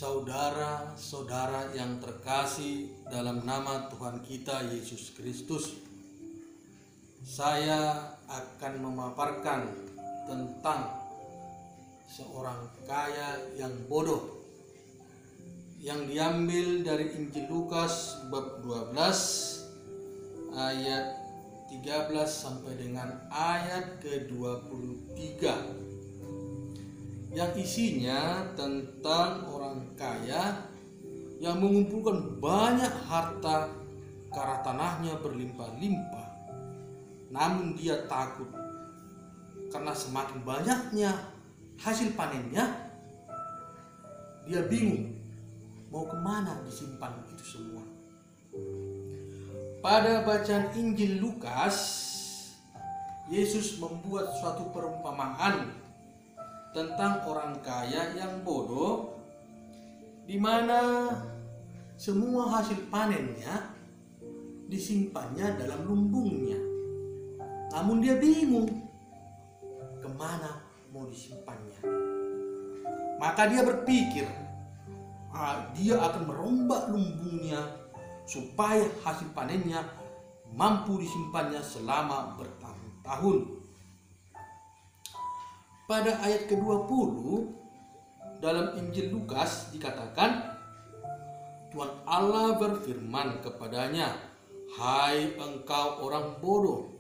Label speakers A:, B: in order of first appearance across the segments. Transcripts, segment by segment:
A: Saudara-saudara yang terkasih dalam nama Tuhan kita Yesus Kristus, saya akan memaparkan tentang seorang kaya yang bodoh yang diambil dari Injil Lukas bab 12 ayat 13 sampai dengan ayat ke-23, yang isinya tentang orang kaya yang mengumpulkan banyak harta karena tanahnya berlimpah-limpah. Namun dia takut karena semakin banyaknya hasil panennya. Dia bingung mau kemana disimpan itu semua. Pada bacaan Injil Lukas, Yesus membuat suatu perumpamaan tentang orang kaya yang bodoh, di mana semua hasil panennya disimpannya dalam lumbungnya. Namun dia bingung kemana mau disimpannya. Maka dia berpikir, dia akan merombak lumbungnya supaya hasil panennya mampu disimpannya selama bertahun-tahun. Pada ayat ke-20 dalam Injil Lukas dikatakan, Tuhan Allah berfirman kepadanya, "Hai engkau orang bodoh,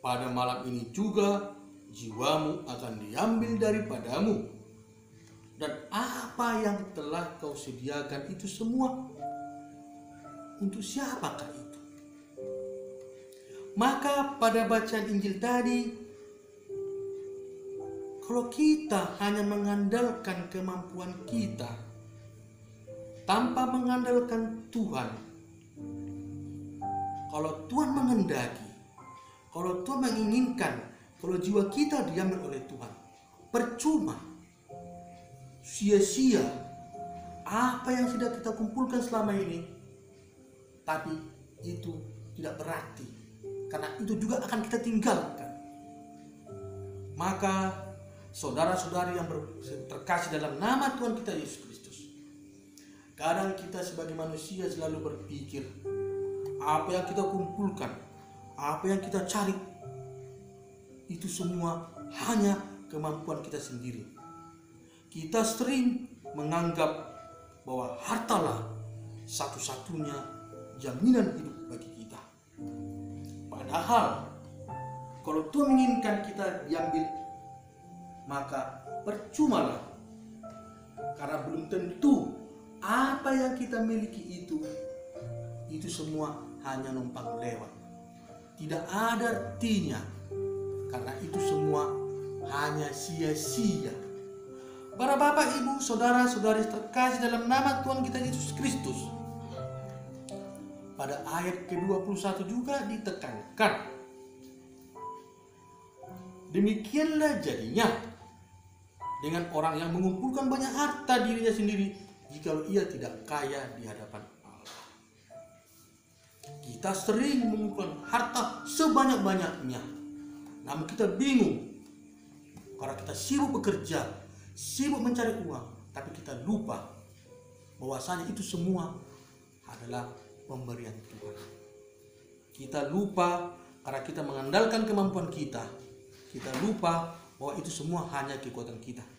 A: pada malam ini juga jiwamu akan diambil daripadamu. Dan apa yang telah kau sediakan itu semua, untuk siapakah itu?" Maka pada bacaan Injil tadi, kalau kita hanya mengandalkan kemampuan kita tanpa mengandalkan Tuhan, kalau Tuhan mengendaki, kalau Tuhan menginginkan, kalau jiwa kita diambil oleh Tuhan, percuma, sia-sia apa yang sudah kita kumpulkan selama ini. Tapi itu tidak berarti, karena itu juga akan kita tinggalkan. Maka saudara-saudari yang terkasih dalam nama Tuhan kita Yesus Kristus, kadang kita sebagai manusia selalu berpikir apa yang kita kumpulkan, apa yang kita cari, itu semua hanya kemampuan kita sendiri. Kita sering menganggap bahwa hartalah satu-satunya jaminan hidup bagi kita. Padahal kalau Tuhan menginginkan kita diambil, maka percumalah, karena belum tentu apa yang kita miliki itu semua hanya numpang lewat, tidak ada artinya, karena itu semua hanya sia-sia. Para bapak, ibu, saudara-saudari terkasih dalam nama Tuhan kita Yesus Kristus, pada ayat ke-21 juga ditekankan, demikianlah jadinya dengan orang yang mengumpulkan banyak harta dirinya sendiri, jikalau ia tidak kaya di hadapan Allah. Kita sering mengumpulkan harta sebanyak-banyaknya, namun kita bingung karena kita sibuk bekerja, sibuk mencari uang, tapi kita lupa bahwasanya itu semua adalah pemberian Tuhan. Kita lupa karena kita mengandalkan kemampuan kita. Kita lupa bahwa itu semua hanya kekuatan kita.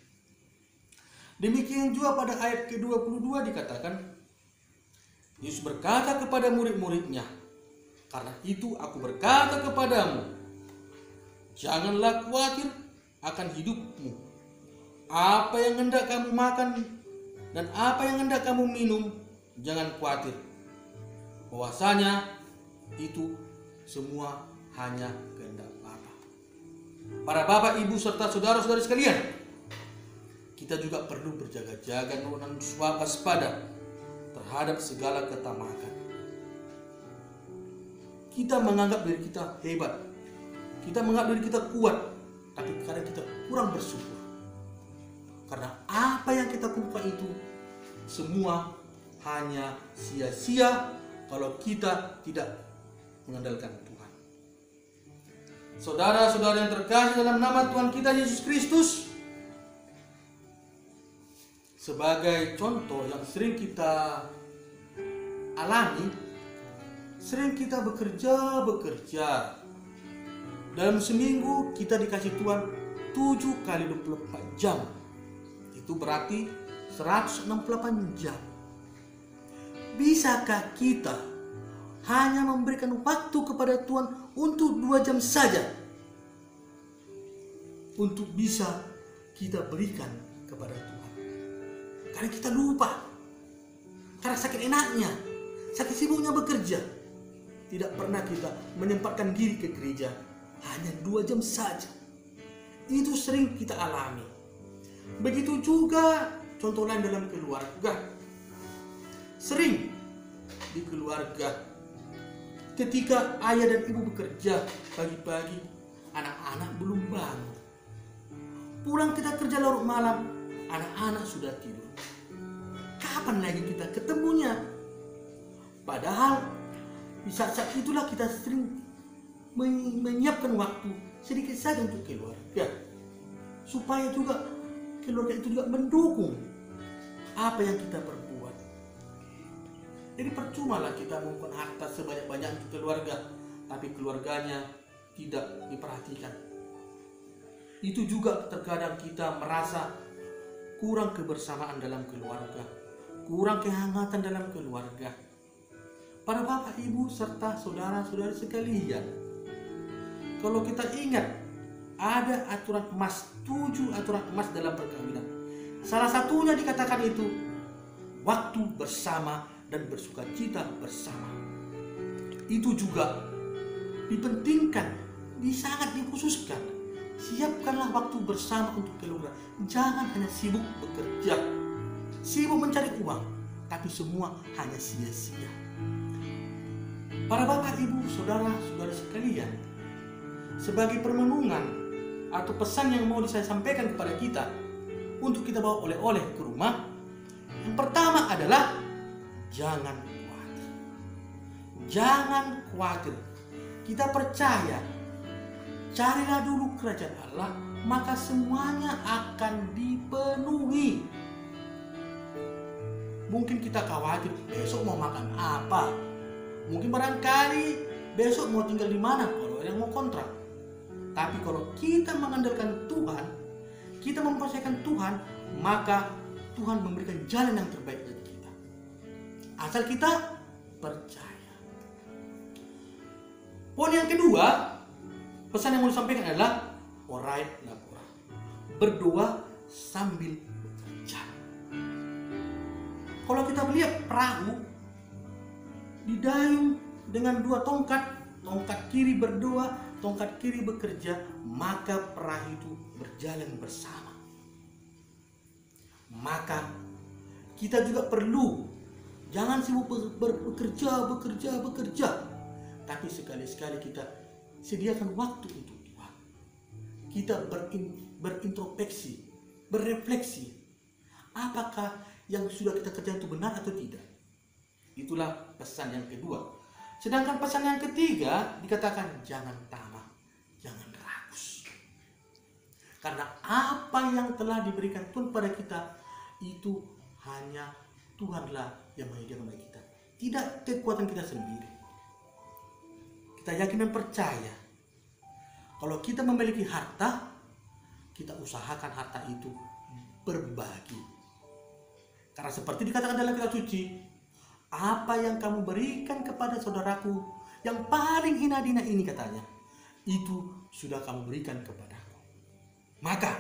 A: Demikian juga pada ayat ke-22 dikatakan, Yesus berkata kepada murid-muridnya, "Karena itu aku berkata kepadamu, janganlah khawatir akan hidupmu, apa yang hendak kamu makan dan apa yang hendak kamu minum, jangan khawatir. Bahwasanya itu semua hanya kehendak Bapa." Para bapak, ibu, serta saudara-saudari sekalian, kita juga perlu berjaga-jaga dan waspada terhadap segala ketamakan. Kita menganggap diri kita hebat, kita menganggap diri kita kuat, tapi kadang kita kurang bersyukur. Karena apa yang kita kumpulkan itu semua hanya sia-sia kalau kita tidak mengandalkan Tuhan. Saudara-saudara yang terkasih dalam nama Tuhan kita Yesus Kristus, Sebagai contoh yang sering kita alami, sering kita bekerja. Dalam seminggu kita dikasih Tuhan 7 kali 24 jam. Itu berarti 168 jam. Bisakah kita hanya memberikan waktu kepada Tuhan untuk 2 jam saja? Untuk bisa kita berikan kepada Tuhan. Karena kita lupa. Karena sakit enaknya, sakit sibuknya bekerja. Tidak pernah kita menyempatkan diri ke gereja. Hanya 2 jam saja. Itu sering kita alami. Begitu juga contoh lain dalam keluarga. Sering di keluarga, ketika ayah dan ibu bekerja pagi-pagi, anak-anak belum bangun. Pulang kita kerja larut malam, anak-anak sudah tidur. Kapan lagi kita ketemunya? Padahal di saat-saat itulah kita sering menyiapkan waktu sedikit saja untuk keluarga, supaya juga keluarga itu juga mendukung apa yang kita perbuat. Jadi percumalah kita mengumpulkan harta sebanyak-banyaknya untuk keluarga, tapi keluarganya tidak diperhatikan. Itu juga terkadang kita merasa kurang kebersamaan dalam keluarga, kurang kehangatan dalam keluarga. Para bapak, ibu, serta saudara-saudari sekalian, kalau kita ingat ada aturan emas, 7 aturan emas dalam perkawinan. Salah satunya dikatakan itu waktu bersama dan bersuka cita bersama. Itu juga dipentingkan, sangat dikhususkan. Siapkanlah waktu bersama untuk keluarga. Jangan hanya sibuk bekerja, sibuk mencari uang, tapi semua hanya sia-sia. Para bapak, ibu, saudara-saudari sekalian, sebagai permenungan atau pesan yang mau saya sampaikan kepada kita untuk kita bawa oleh-oleh ke rumah, yang pertama adalah jangan khawatir. Jangan khawatir. Kita percaya, carilah dulu kerajaan Allah, maka semuanya akan dipenuhi. Mungkin kita khawatir besok mau makan apa, mungkin barangkali besok mau tinggal di mana kalau yang mau kontrak. Tapi kalau kita mengandalkan Tuhan, kita mempercayakan Tuhan, maka Tuhan memberikan jalan yang terbaik bagi kita. Asal kita percaya. Poin yang kedua, pesan yang mau disampaikan adalah orai lapora. Berdoa sambil bekerja. Kalau kita melihat perahu didayung dengan 2 tongkat, tongkat kiri berdoa, tongkat kiri bekerja, maka perahu itu berjalan bersama. Maka kita juga perlu jangan sibuk bekerja, tapi sekali-sekali kita sediakan waktu untuk Tuhan. Kita berintrospeksi, berefleksi, apakah yang sudah kita kerjakan itu benar atau tidak. Itulah pesan yang kedua. Sedangkan pesan yang ketiga dikatakan jangan tamak, jangan ragus. Karena apa yang telah diberikan Tuhan pada kita itu hanya Tuhanlah yang menyediakan bagi kita, tidak kekuatan kita sendiri. Kita yakin dan percaya kalau kita memiliki harta, kita usahakan harta itu berbagi. Karena seperti dikatakan dalam kitab suci, apa yang kamu berikan kepada saudaraku yang paling hina dina ini, katanya, itu sudah kamu berikan kepadaku. Maka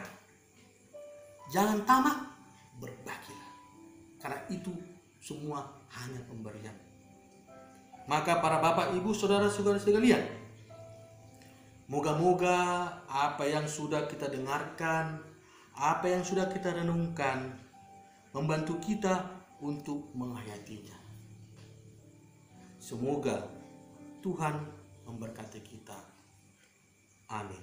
A: jangan tamak, berbagilah. Karena itu semua hanya pemberian. Maka para bapak, ibu, saudara-saudara sekalian, moga-moga apa yang sudah kita dengarkan, apa yang sudah kita renungkan, membantu kita untuk menghayatinya. Semoga Tuhan memberkati kita. Amin.